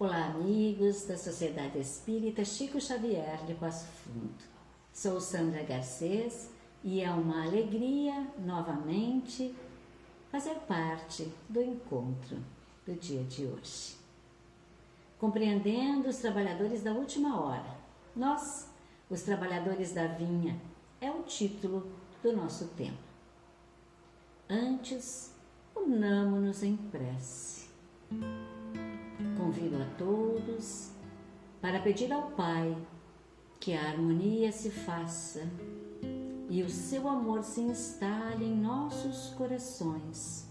Olá, amigos da Sociedade Espírita Chico Xavier de Passo Fundo. Sou Sandra Garcês e é uma alegria, novamente, fazer parte do encontro do dia de hoje. Compreendendo os trabalhadores da última hora. Nós, os trabalhadores da vinha, é o título do nosso tema. Antes, unamo-nos em prece. Convido a todos para pedir ao Pai que a harmonia se faça e o seu amor se instale em nossos corações,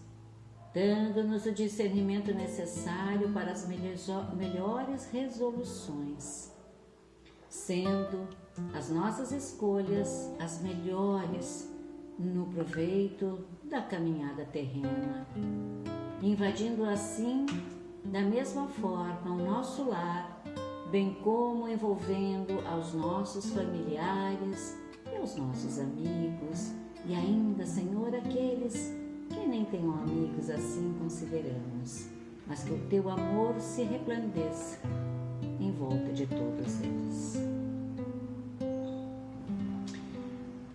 dando-nos o discernimento necessário para as melhores resoluções, sendo as nossas escolhas as melhores no proveito da caminhada terrena, invadindo assim da mesma forma o nosso lar, bem como envolvendo aos nossos familiares e aos nossos amigos, e ainda, Senhor, aqueles que nem tenham amigos assim consideramos, mas que o teu amor se resplandeça em volta de todos eles.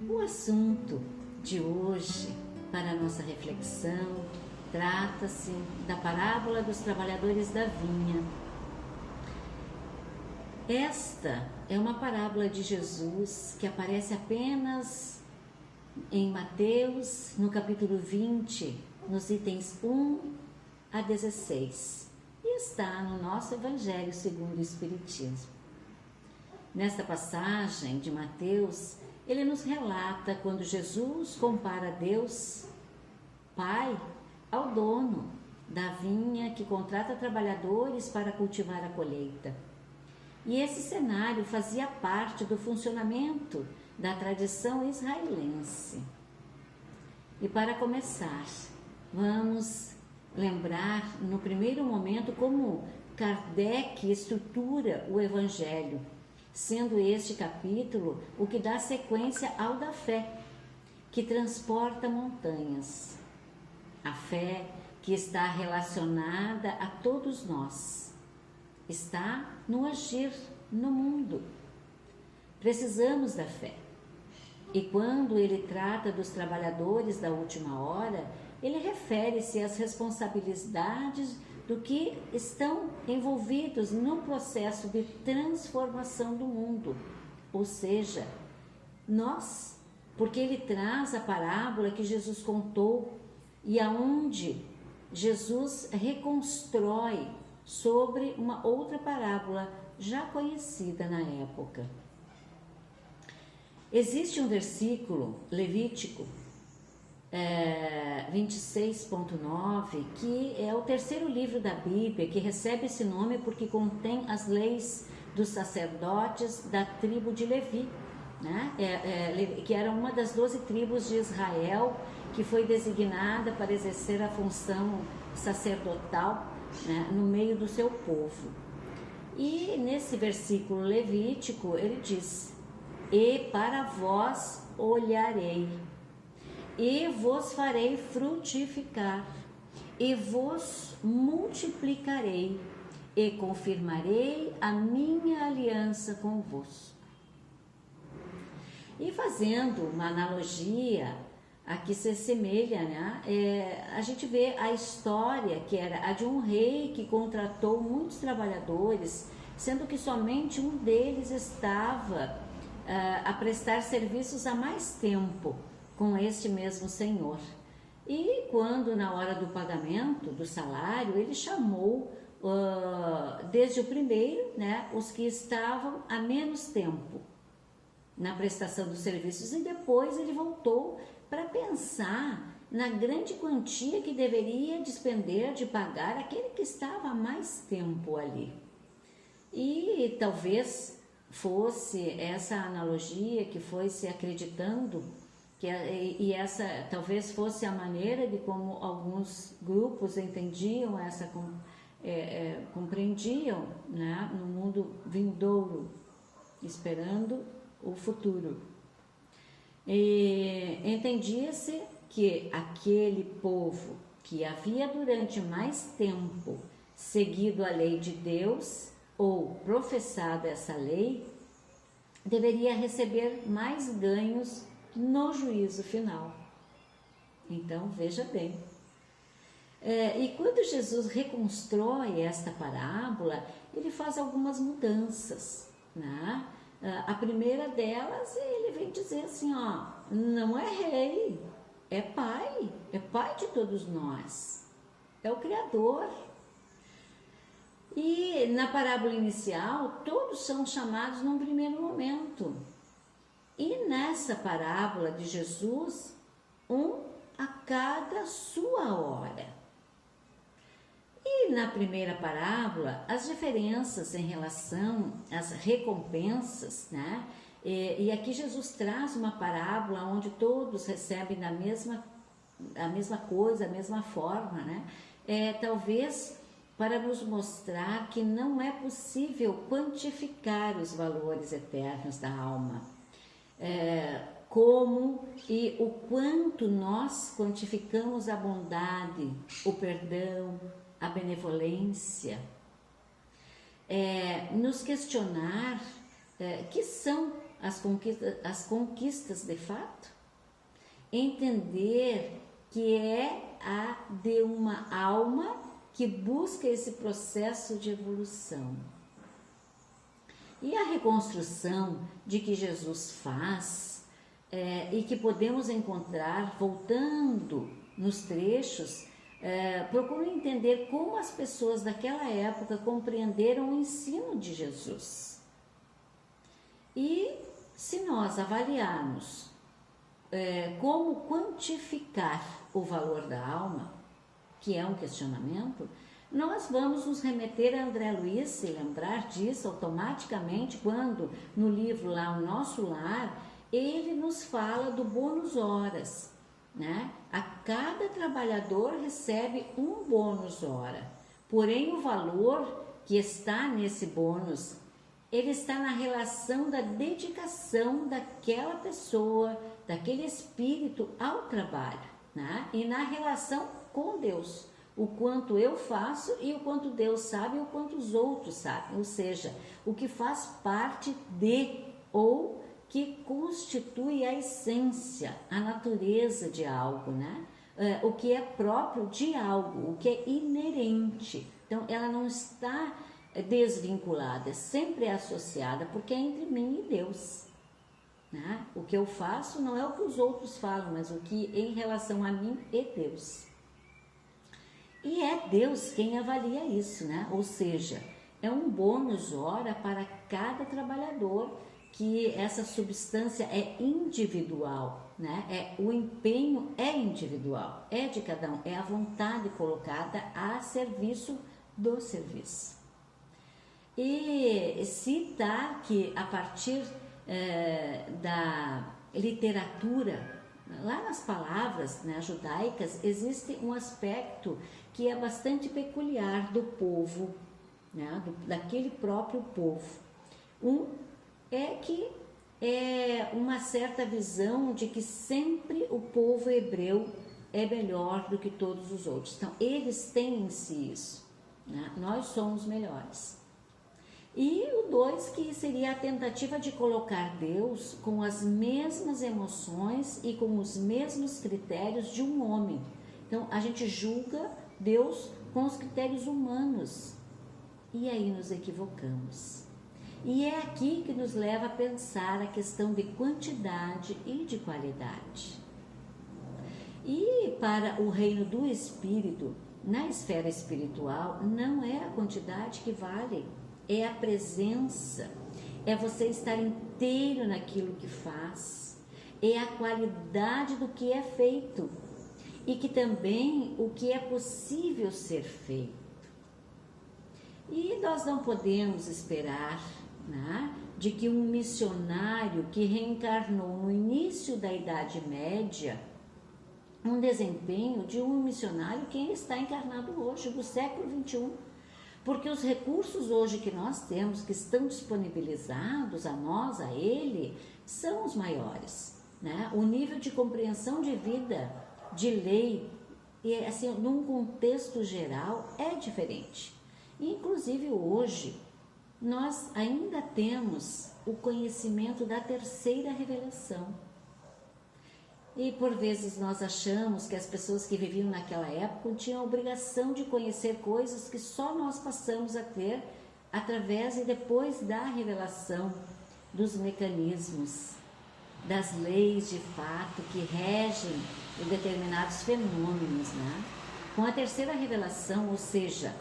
O assunto de hoje para a nossa reflexão trata-se da parábola dos trabalhadores da vinha. Esta é uma parábola de Jesus que aparece apenas em Mateus, no capítulo 20, nos itens 1 a 16, e está no nosso Evangelho segundo o Espiritismo. Nesta passagem de Mateus, ele nos relata quando Jesus compara Deus, Pai, ao dono da vinha que contrata trabalhadores para cultivar a colheita. E esse cenário fazia parte do funcionamento da tradição israelense. E para começar, vamos lembrar no primeiro momento como Kardec estrutura o Evangelho, sendo este capítulo o que dá sequência ao da fé, que transporta montanhas. A fé que está relacionada a todos nós, está no agir no mundo. Precisamos da fé. E quando ele trata dos trabalhadores da última hora, ele refere-se às responsabilidades do que estão envolvidos no processo de transformação do mundo. Ou seja, nós, porque ele traz a parábola que Jesus contou e aonde Jesus reconstrói sobre uma outra parábola já conhecida na época. Existe um versículo, Levítico 26.9, que é o terceiro livro da Bíblia, que recebe esse nome porque contém as leis dos sacerdotes da tribo de Levi, né? Que era uma das 12 tribos de Israel, que foi designada para exercer a função sacerdotal, né, no meio do seu povo. E nesse versículo levítico ele diz: e para vós olharei, e vos farei frutificar, e vos multiplicarei, e confirmarei a minha aliança convosco. E fazendo uma analogia a que se assemelha, né? A gente vê a história que era a de um rei que contratou muitos trabalhadores, sendo que somente um deles estava a prestar serviços há mais tempo com este mesmo senhor. E quando na hora do pagamento do salário, ele chamou desde o primeiro, né, os que estavam há menos tempo na prestação dos serviços, e depois ele voltou para pensar na grande quantia que deveria despender de pagar aquele que estava há mais tempo ali. E talvez fosse essa analogia que foi se acreditando, e essa talvez fosse a maneira de como alguns grupos entendiam compreendiam, né, no mundo vindouro, esperando o futuro. E entendia-se que aquele povo que havia durante mais tempo seguido a lei de Deus ou professado essa lei, deveria receber mais ganhos no juízo final. Então, veja bem. E quando Jesus reconstrói esta parábola, ele faz algumas mudanças, né? A primeira delas, ele vem dizer assim, ó, não é rei, é pai de todos nós, é o Criador. E na parábola inicial, todos são chamados num primeiro momento. E nessa parábola de Jesus, um a cada sua hora. E na primeira parábola, as diferenças em relação às recompensas, né? E aqui Jesus traz uma parábola onde todos recebem a mesma coisa, a mesma forma, né? Talvez para nos mostrar que não é possível quantificar os valores eternos da alma. Como e o quanto nós quantificamos a bondade, o perdão, a benevolência. Nos questionar que são as conquistas de fato, entender que é a de uma alma que busca esse processo de evolução. E a reconstrução de que Jesus faz e que podemos encontrar voltando nos trechos, procuro entender como as pessoas daquela época compreenderam o ensino de Jesus. E se nós avaliarmos como quantificar o valor da alma, que é um questionamento, nós vamos nos remeter a André Luiz e lembrar disso automaticamente quando no livro lá, O Nosso Lar, ele nos fala do bônus horas, né? A cada trabalhador recebe um bônus hora, porém o valor que está nesse bônus, ele está na relação da dedicação daquela pessoa, daquele espírito ao trabalho, né? E na relação com Deus, o quanto eu faço e o quanto Deus sabe e o quanto os outros sabem, ou seja, o que faz parte de ou que constitui a essência, a natureza de algo, né? O que é próprio de algo, o que é inerente. Então, ela não está desvinculada, sempre é associada, porque é entre mim e Deus. Né? O que eu faço não é o que os outros falam, mas o que em relação a mim e Deus. E é Deus quem avalia isso, né? Ou seja, é um bônus hora para cada trabalhador, que essa substância é individual, né? O empenho é individual, é de cada um, é a vontade colocada a serviço do serviço. E citar que a partir da literatura, lá nas palavras, né, judaicas, existe um aspecto que é bastante peculiar do povo, né, daquele próprio povo. É que é uma certa visão de que sempre o povo hebreu é melhor do que todos os outros. Então, eles têm em si isso, né? Nós somos melhores. E o 2, que seria a tentativa de colocar Deus com as mesmas emoções e com os mesmos critérios de um homem. Então, a gente julga Deus com os critérios humanos. E aí nos equivocamos. E é aqui que nos leva a pensar a questão de quantidade e de qualidade. E para o reino do Espírito, na esfera espiritual, não é a quantidade que vale, é a presença, é você estar inteiro naquilo que faz, é a qualidade do que é feito e que também o que é possível ser feito. E nós não podemos esperar, né, de que um missionário que reencarnou no início da Idade Média, um desempenho de um missionário que está encarnado hoje, do século XXI, porque os recursos hoje que nós temos, que estão disponibilizados a nós, a ele, são os maiores, né? O nível de compreensão de vida, de lei, e assim, num contexto geral, é diferente. Inclusive hoje, nós ainda temos o conhecimento da terceira revelação. E por vezes nós achamos que as pessoas que viviam naquela época tinham a obrigação de conhecer coisas que só nós passamos a ter através e depois da revelação dos mecanismos, das leis de fato que regem determinados fenômenos, né? Com a terceira revelação, ou seja,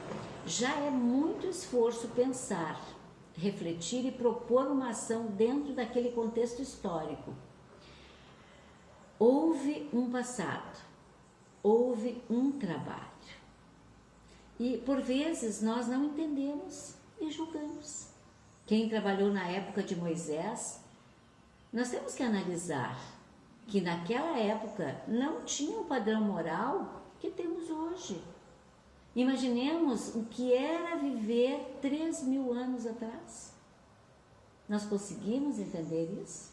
já é muito esforço pensar, refletir e propor uma ação dentro daquele contexto histórico. Houve um passado, houve um trabalho. E por vezes nós não entendemos e julgamos. Quem trabalhou na época de Moisés, nós temos que analisar que naquela época não tinha o padrão moral que temos hoje. Imaginemos o que era viver 3.000 anos atrás. Nós conseguimos entender isso?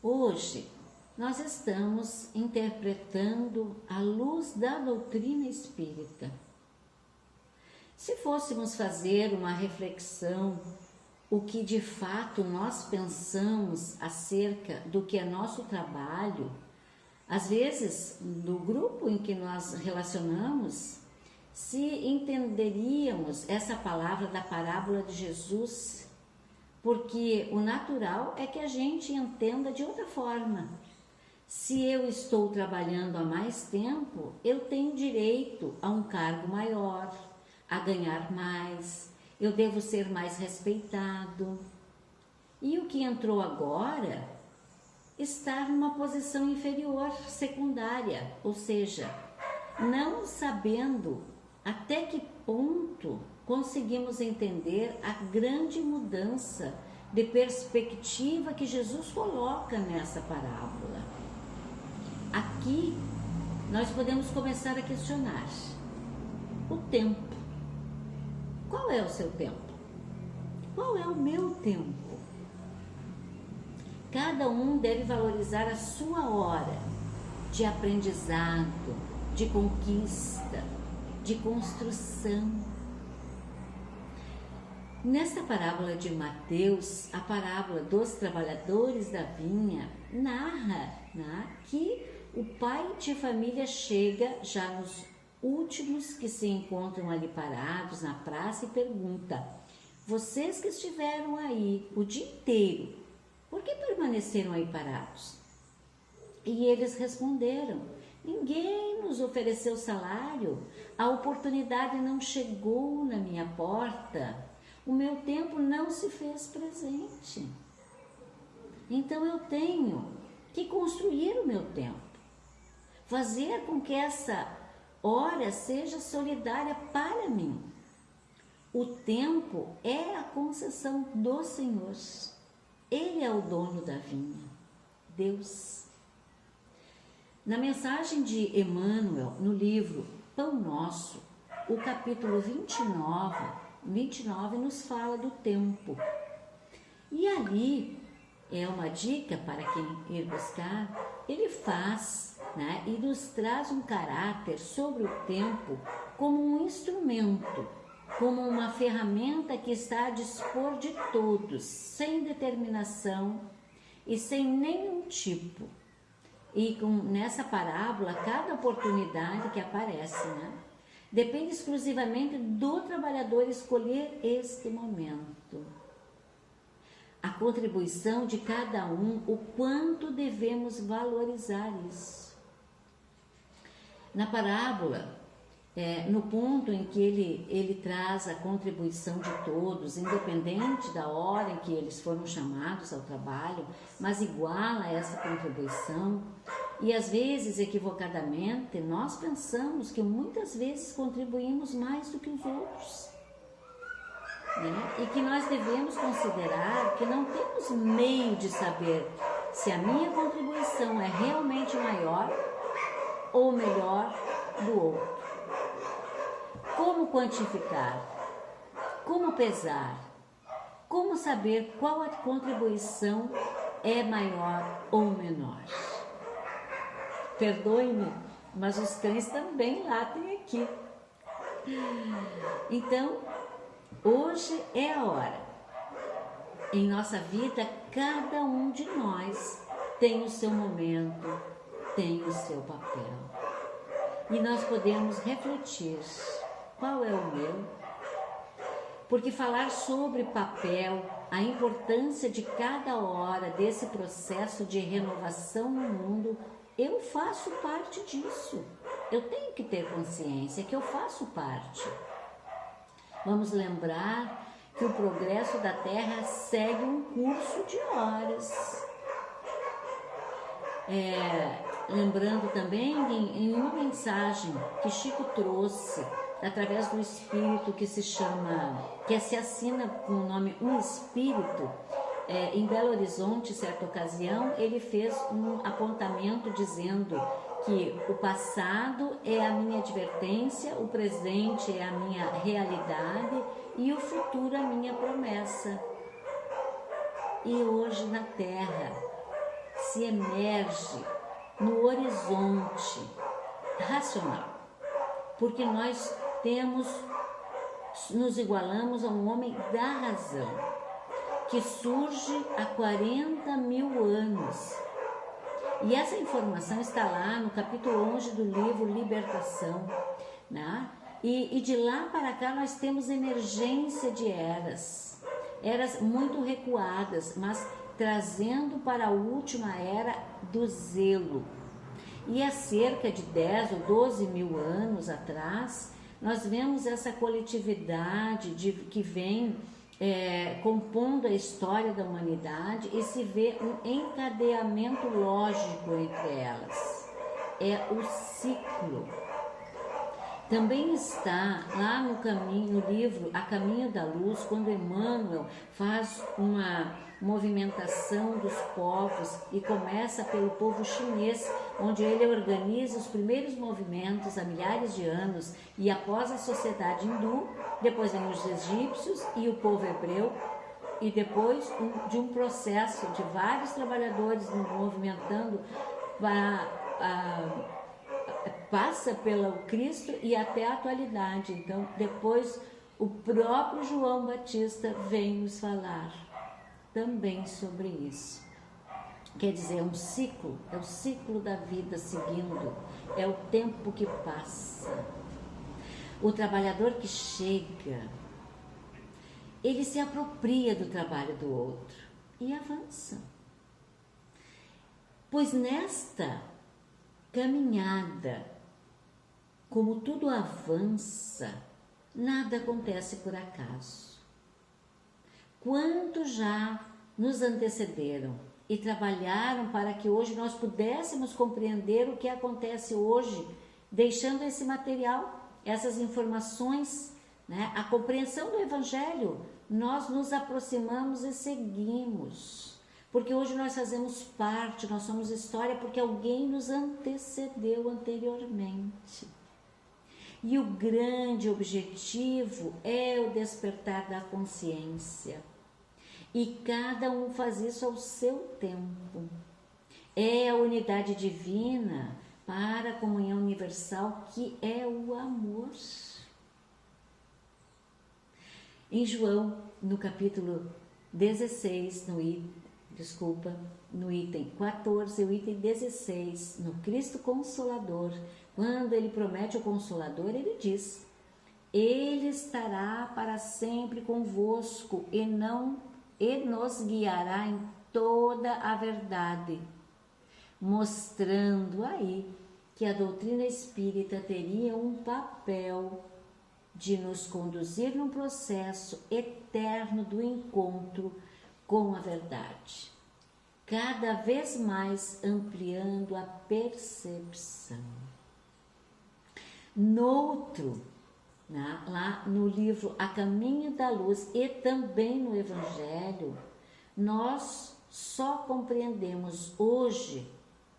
Hoje, nós estamos interpretando à luz da doutrina espírita. Se fôssemos fazer uma reflexão, o que de fato nós pensamos acerca do que é nosso trabalho, às vezes, no grupo em que nós relacionamos, se entenderíamos essa palavra da parábola de Jesus, porque o natural é que a gente entenda de outra forma. Se eu estou trabalhando há mais tempo, eu tenho direito a um cargo maior, a ganhar mais, eu devo ser mais respeitado. E o que entrou agora está numa posição inferior, secundária, ou seja, não sabendo até que ponto conseguimos entender a grande mudança de perspectiva que Jesus coloca nessa parábola. Aqui nós podemos começar a questionar o tempo. Qual é o seu tempo? Qual é o meu tempo? Cada um deve valorizar a sua hora de aprendizado, de conquista, de construção. Nesta parábola de Mateus, a parábola dos trabalhadores da vinha narra, que o pai de família chega já nos últimos que se encontram ali parados na praça e pergunta: vocês que estiveram aí o dia inteiro, por que permaneceram aí parados? E eles responderam: ninguém nos ofereceu salário, a oportunidade não chegou na minha porta, o meu tempo não se fez presente. Então eu tenho que construir o meu tempo, fazer com que essa hora seja solidária para mim. O tempo é a concessão do Senhor. Ele é o dono da vinha, Deus. Na mensagem de Emmanuel, no livro Pão Nosso, o capítulo 29 nos fala do tempo. E ali é uma dica para quem ir buscar, ele faz, e nos traz um caráter sobre o tempo como um instrumento, como uma ferramenta que está a dispor de todos, sem determinação e sem nenhum tipo. E nessa parábola, cada oportunidade que aparece, depende exclusivamente do trabalhador escolher este momento. A contribuição de cada um, o quanto devemos valorizar isso. Na parábola, no ponto em que ele traz a contribuição de todos, independente da hora em que eles foram chamados ao trabalho, mas iguala essa contribuição, e às vezes, equivocadamente, nós pensamos que muitas vezes contribuímos mais do que os outros. E que nós devemos considerar que não temos meio de saber se a minha contribuição é realmente maior ou melhor do outro. Como quantificar? Como pesar? Como saber qual a contribuição é maior ou menor? Perdoe-me, mas os cães também latem aqui. Então, hoje é a hora. Em nossa vida, cada um de nós tem o seu momento, tem o seu papel. E nós podemos refletir, qual é o meu? Porque falar sobre papel, a importância de cada hora desse processo de renovação no mundo, eu faço parte disso. Eu tenho que ter consciência que eu faço parte. Vamos lembrar que o progresso da Terra segue um curso de horas. Lembrando também em uma mensagem que Chico trouxe através do Espírito que se assina com o nome Um Espírito, em Belo Horizonte, certa ocasião, ele fez um apontamento dizendo que o passado é a minha advertência, o presente é a minha realidade e o futuro a minha promessa. E hoje na Terra se emerge no horizonte racional, porque nós nos igualamos a um homem da razão, que surge há 40 mil anos. E essa informação está lá no capítulo 11 do livro Libertação, né? E de lá para cá nós temos emergência de eras muito recuadas, mas trazendo para a última era do zelo. E há cerca de 10 ou 12 mil anos atrás, nós vemos essa coletividade que vem compondo a história da humanidade e se vê um encadeamento lógico entre elas. É o ciclo. Também está lá no livro A Caminho da Luz, quando Emmanuel faz uma movimentação dos povos e começa pelo povo chinês, onde ele organiza os primeiros movimentos há milhares de anos, e após a sociedade hindu, depois vem os egípcios e o povo hebreu, e depois de um processo de vários trabalhadores movimentando passa pelo Cristo e até a atualidade. Então, depois o próprio João Batista vem nos falar também sobre isso. Quer dizer, é um ciclo, é o ciclo da vida seguindo, é o tempo que passa. O trabalhador que chega, ele se apropria do trabalho do outro e avança. Pois nesta caminhada, como tudo avança, nada acontece por acaso. Quantos já nos antecederam e trabalharam para que hoje nós pudéssemos compreender o que acontece hoje, deixando esse material, essas informações, né? A compreensão do Evangelho, nós nos aproximamos e seguimos. Porque hoje nós fazemos parte, nós somos história porque alguém nos antecedeu anteriormente. E o grande objetivo é o despertar da consciência. E cada um faz isso ao seu tempo. É a unidade divina para a comunhão universal, que é o amor. Em João, no capítulo 16, no item 14, o item 16, no Cristo Consolador, quando ele promete o Consolador, ele diz: Ele estará para sempre convosco e nos guiará em toda a verdade, mostrando aí que a doutrina espírita teria um papel de nos conduzir num processo eterno do encontro com a verdade, cada vez mais ampliando a percepção. Lá no livro A Caminho da Luz e também no Evangelho, nós só compreendemos hoje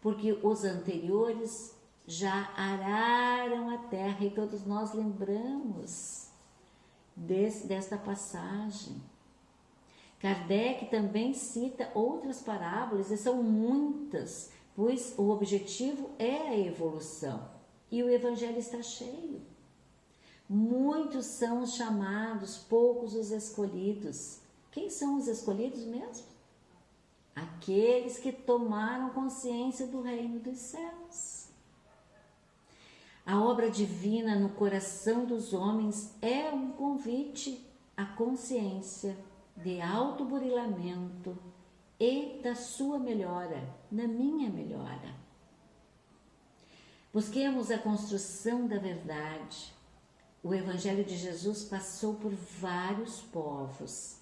porque os anteriores já araram a terra e todos nós lembramos desta passagem. Kardec também cita outras parábolas, e são muitas, pois o objetivo é a evolução, e o Evangelho está cheio. Muitos são os chamados, poucos os escolhidos. Quem são os escolhidos mesmo? Aqueles que tomaram consciência do reino dos céus. A obra divina no coração dos homens é um convite à consciência de autoburilamento e da sua melhora, da minha melhora. Busquemos a construção da verdade. O Evangelho de Jesus passou por vários povos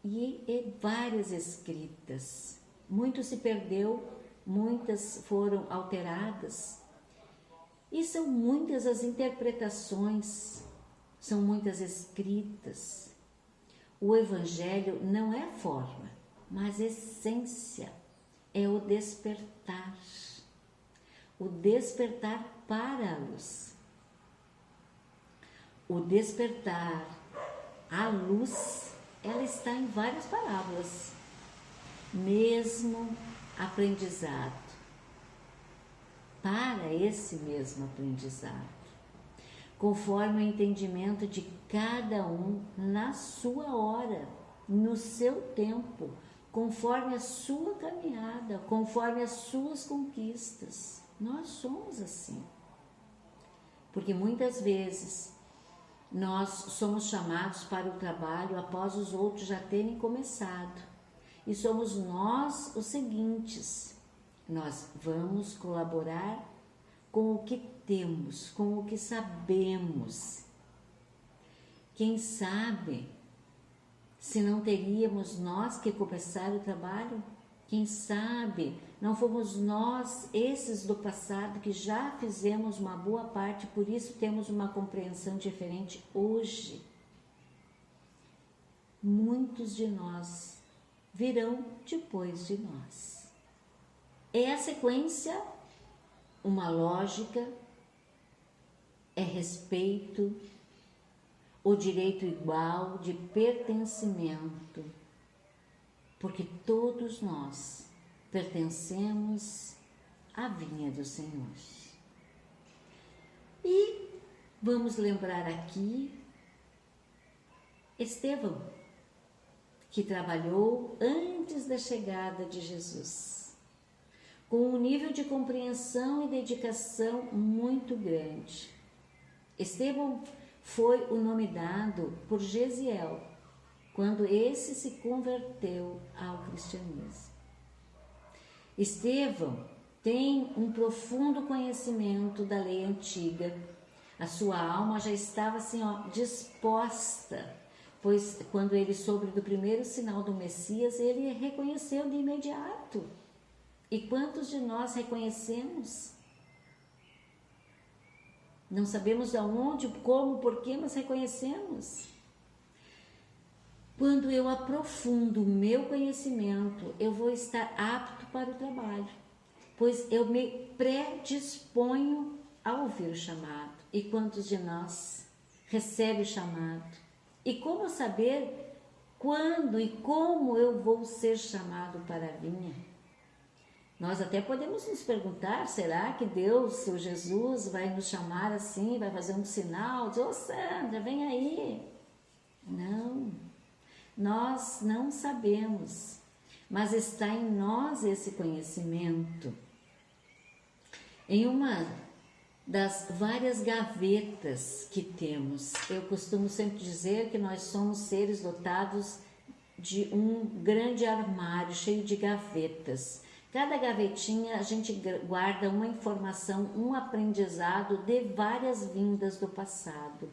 e várias escritas. Muito se perdeu, muitas foram alteradas. E são muitas as interpretações, são muitas escritas. O Evangelho não é forma, mas essência, é o despertar para a luz. O despertar, a luz, ela está em várias parábolas, mesmo aprendizado, para esse mesmo aprendizado, conforme o entendimento de cada um na sua hora, no seu tempo, conforme a sua caminhada, conforme as suas conquistas. Nós somos assim, porque muitas vezes nós somos chamados para o trabalho após os outros já terem começado, e somos nós os seguintes. Nós vamos colaborar com o que temos, com o que sabemos. Quem sabe se não teríamos nós que começar o trabalho? Quem sabe não fomos nós, esses do passado, que já fizemos uma boa parte, por isso temos uma compreensão diferente hoje. Muitos de nós virão depois de nós. É a sequência, uma lógica, é respeito, o direito igual de pertencimento, porque todos nós pertencemos à vinha do Senhor. E vamos lembrar aqui Estevão, que trabalhou antes da chegada de Jesus, com um nível de compreensão e dedicação muito grande. Estevão foi o nome dado por Gesiel, quando esse se converteu ao cristianismo. Estevão tem um profundo conhecimento da lei antiga. A sua alma já estava assim, disposta, pois quando ele soube do primeiro sinal do Messias, ele reconheceu de imediato. E quantos de nós reconhecemos? Não sabemos de onde, como, porquê, mas reconhecemos. Quando eu aprofundo o meu conhecimento, eu vou estar apto para o trabalho, pois eu me predisponho a ouvir o chamado. E quantos de nós recebem o chamado? E como saber quando e como eu vou ser chamado para a vinha? Nós até podemos nos perguntar, será que Deus, o Jesus, vai nos chamar assim, vai fazer um sinal, diz, Sandra, vem aí. Não, nós não sabemos, mas está em nós esse conhecimento. Em uma das várias gavetas que temos, eu costumo sempre dizer que nós somos seres dotados de um grande armário cheio de gavetas. Cada gavetinha a gente guarda uma informação, um aprendizado de várias vindas do passado.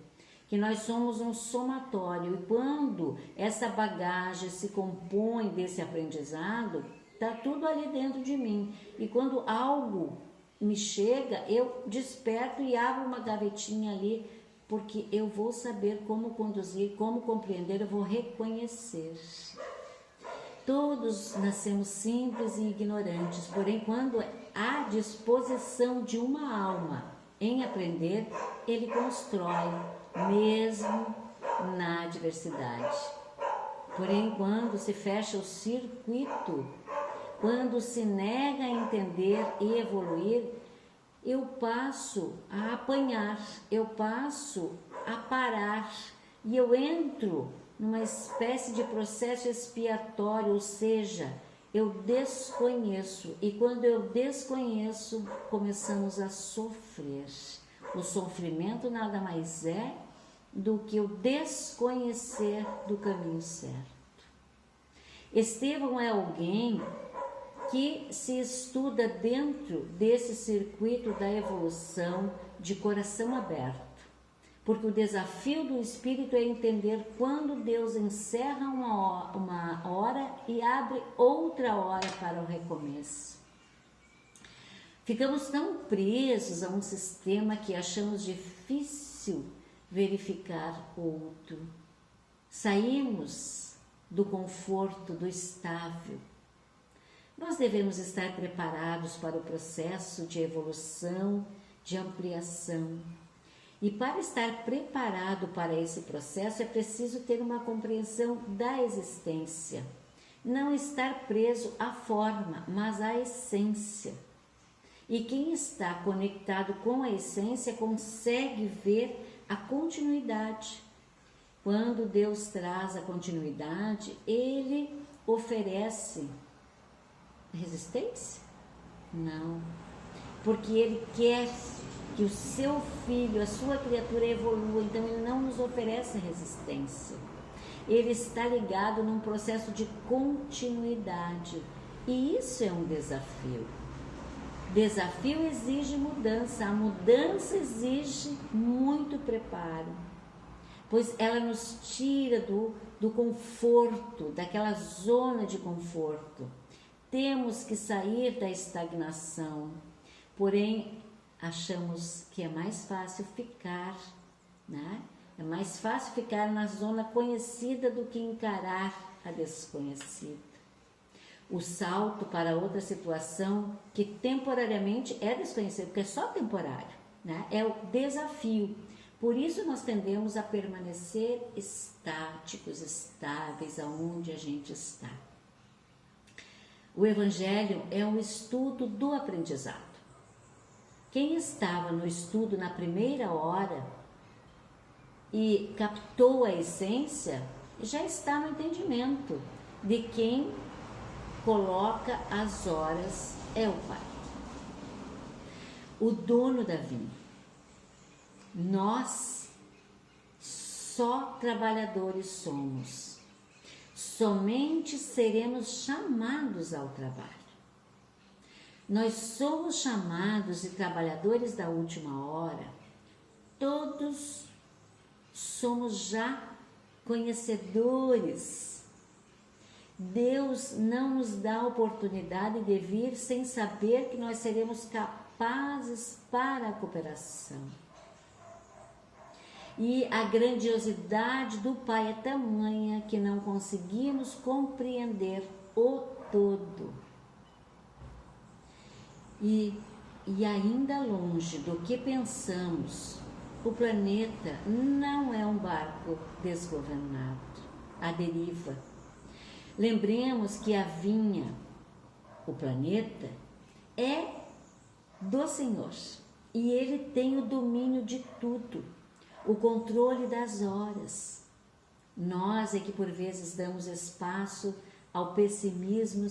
Que nós somos um somatório, e quando essa bagagem se compõe desse aprendizado, está tudo ali dentro de mim. E quando algo me chega, eu desperto e abro uma gavetinha ali, porque eu vou saber como conduzir, como compreender, eu vou reconhecer. Todos nascemos simples e ignorantes, porém quando há disposição de uma alma em aprender, ele constrói, mesmo na adversidade. Porém, quando se fecha o circuito, quando se nega a entender e evoluir, eu passo a apanhar, eu passo a parar e eu entro numa espécie de processo expiatório, ou seja, eu desconheço, e quando eu desconheço, começamos a sofrer. O sofrimento nada mais é do que o desconhecer do caminho certo. Estevão é alguém que se estuda dentro desse circuito da evolução de coração aberto, porque o desafio do espírito é entender quando Deus encerra uma hora e abre outra hora para o recomeço. Ficamos tão presos a um sistema que achamos difícil verificar outro. Saímos do conforto, do estável. Nós devemos estar preparados para o processo de evolução, de ampliação. E para estar preparado para esse processo é preciso ter uma compreensão da existência. Não estar preso à forma, mas à essência. E quem está conectado com a essência consegue ver a continuidade. Quando Deus traz a continuidade, Ele oferece resistência? Não. Porque Ele quer que o seu filho, a sua criatura evolua, então Ele não nos oferece resistência. Ele está ligado num processo de continuidade. E isso é um desafio. Desafio exige mudança. A mudança exige muito preparo, pois ela nos tira do conforto, daquela zona de conforto. Temos que sair da estagnação, porém achamos que é mais fácil ficar, né? É mais fácil ficar na zona conhecida do que encarar a desconhecida. O salto para outra situação que temporariamente é desconhecida, porque é só temporário, né? É o desafio. Por isso nós tendemos a permanecer estáticos, estáveis aonde a gente está. O Evangelho é um estudo do aprendizado. Quem estava no estudo na primeira hora e captou a essência, já está no entendimento de quem coloca as horas é o Pai, o dono da vida. Nós só trabalhadores somos. Somente seremos chamados ao trabalho. Nós somos chamados de trabalhadores da última hora. Todos somos já conhecedores. Deus não nos dá a oportunidade de vir sem saber que nós seremos capazes para a cooperação. E a grandiosidade do Pai é tamanha que não conseguimos compreender o todo. E ainda longe do que pensamos, o planeta não é um barco desgovernado, à deriva. Lembremos que a vinha, o planeta, é do Senhor e Ele tem o domínio de tudo, o controle das horas. Nós é que por vezes damos espaço ao pessimismo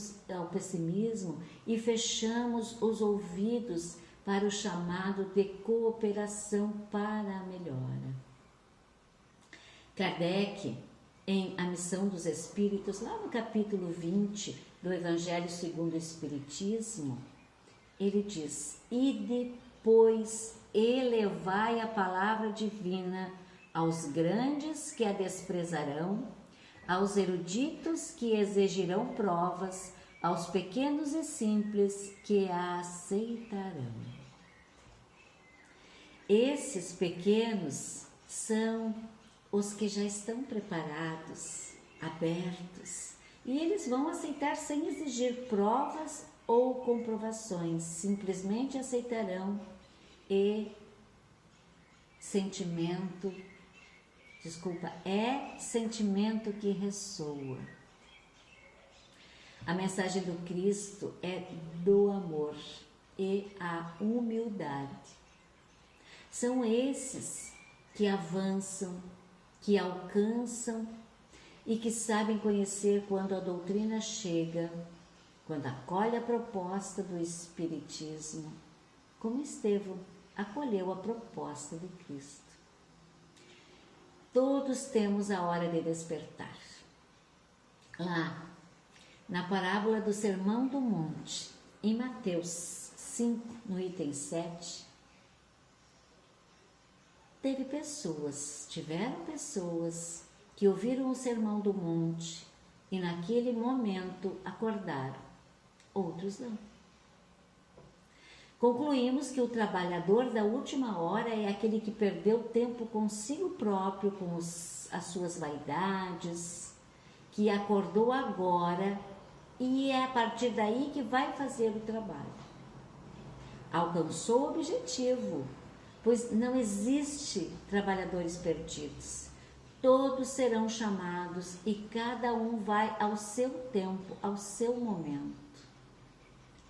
e fechamos os ouvidos para o chamado de cooperação para a melhora. Kardec, em A Missão dos Espíritos, lá no capítulo 20 do Evangelho segundo o Espiritismo, ele diz: "Ide, pois, elevai a palavra divina aos grandes que a desprezarão, aos eruditos que exigirão provas, aos pequenos e simples que a aceitarão." Esses pequenos são os que já estão preparados, abertos, e eles vão aceitar sem exigir provas ou comprovações, simplesmente aceitarão é sentimento que ressoa. A mensagem do Cristo é do amor e a humildade. São esses que avançam, que alcançam e que sabem conhecer quando a doutrina chega, quando acolhe a proposta do Espiritismo, como Estevão acolheu a proposta de Cristo. Todos temos a hora de despertar. Lá, na parábola do Sermão do Monte, em Mateus 5, no item 7, tiveram pessoas que ouviram o Sermão do Monte e naquele momento acordaram, outros não. Concluímos que o trabalhador da última hora é aquele que perdeu tempo consigo próprio, com as suas vaidades, que acordou agora e é a partir daí que vai fazer o trabalho. Alcançou o objetivo, pois não existe trabalhadores perdidos. Todos serão chamados e cada um vai ao seu tempo, ao seu momento.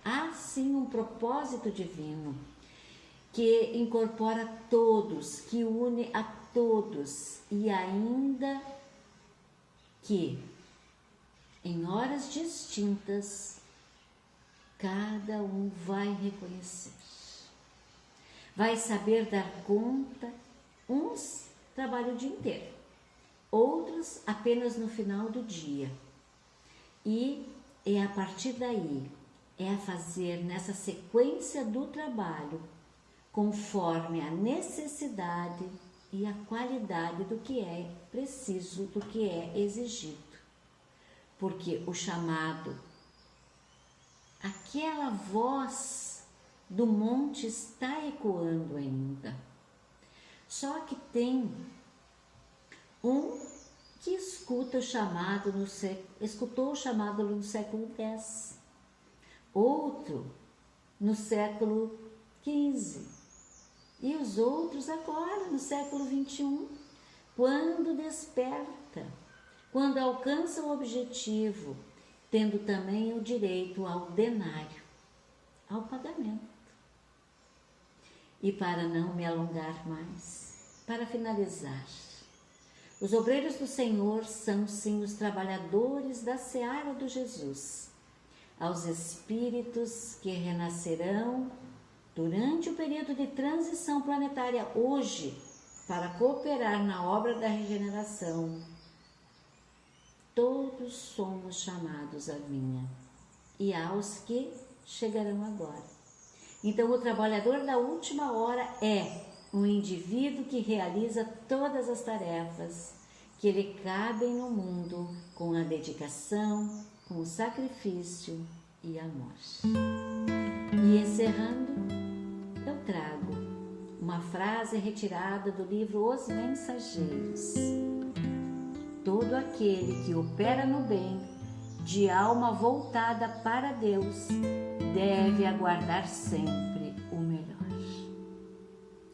Há sim um propósito divino que incorpora todos, que une a todos e ainda que em horas distintas cada um vai reconhecer. Vai saber dar conta, uns trabalham o dia inteiro, outros apenas no final do dia. E é a partir daí, é a fazer nessa sequência do trabalho, conforme a necessidade e a qualidade do que é preciso, do que é exigido. Porque o chamado, aquela voz do monte está ecoando ainda. Só que tem um que escutou o chamado no século X, outro no século XV e os outros agora no século XXI, quando desperta, quando alcança o objetivo, tendo também o direito ao denário, ao pagamento. E para não me alongar mais, para finalizar, os obreiros do Senhor são sim os trabalhadores da seara do Jesus, aos espíritos que renascerão durante o período de transição planetária hoje para cooperar na obra da regeneração. Todos somos chamados à vinha e aos que chegarão agora. Então, o trabalhador da última hora é um indivíduo que realiza todas as tarefas que lhe cabem no mundo com a dedicação, com o sacrifício e amor. E encerrando, eu trago uma frase retirada do livro Os Mensageiros. Todo aquele que opera no bem, de alma voltada para Deus, deve aguardar sempre o melhor.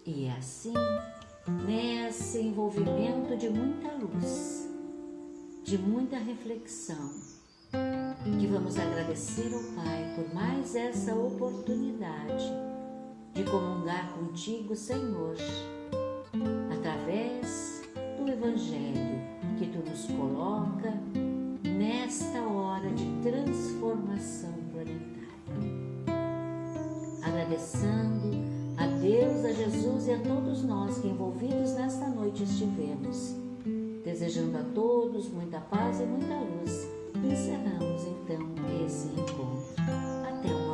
E é assim, nesse envolvimento de muita luz, de muita reflexão, que vamos agradecer ao Pai por mais essa oportunidade de comungar contigo, Senhor, através do Evangelho que Tu nos coloca nesta hora de transformação planetária. Agradecendo a Deus, a Jesus e a todos nós que envolvidos nesta noite estivemos, desejando a todos muita paz e muita luz. Encerramos então esse encontro. Até o